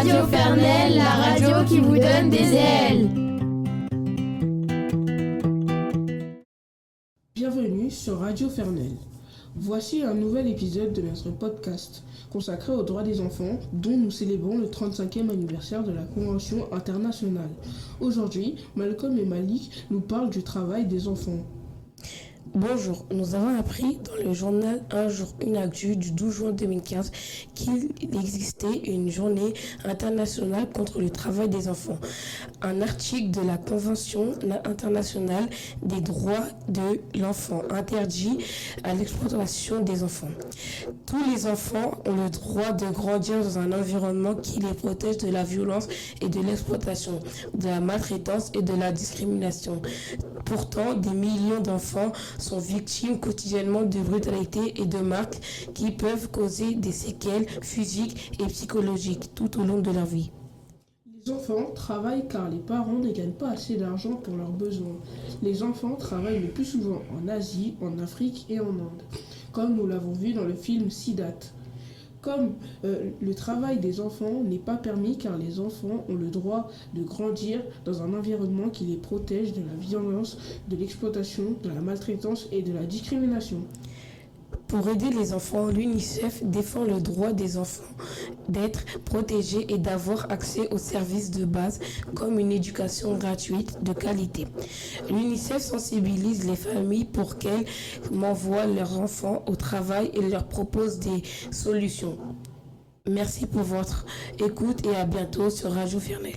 Radio Fernel, la radio qui vous donne des ailes. Bienvenue sur Radio Fernel. Voici un nouvel épisode de notre podcast consacré aux droits des enfants dont nous célébrons le 35e anniversaire de la Convention internationale. Aujourd'hui, Malcolm et Malik nous parlent du travail des enfants. Bonjour, nous avons appris dans le journal Un jour une actu du 12 juin 2015 qu'il existait une journée internationale contre le travail des enfants. Un article de la Convention internationale des droits de l'enfant interdit à l'exploitation des enfants. Tous les enfants ont le droit de grandir dans un environnement qui les protège de la violence et de l'exploitation, de la maltraitance et de la discrimination. Pourtant, des millions d'enfants sont victimes quotidiennement de brutalité et de marques qui peuvent causer des séquelles physiques et psychologiques tout au long de leur vie. Les enfants travaillent car les parents ne gagnent pas assez d'argent pour leurs besoins. Les enfants travaillent le plus souvent en Asie, en Afrique et en Inde, comme nous l'avons vu dans le film Siddhartha. Comme le travail des enfants n'est pas permis car les enfants ont le droit de grandir dans un environnement qui les protège de la violence, de l'exploitation, de la maltraitance et de la discrimination. Pour aider les enfants, l'UNICEF défend le droit des enfants d'être protégés et d'avoir accès aux services de base comme une éducation gratuite de qualité. L'UNICEF sensibilise les familles pour qu'elles m'envoient leurs enfants au travail et leur propose des solutions. Merci pour votre écoute et à bientôt sur Radio Fernel.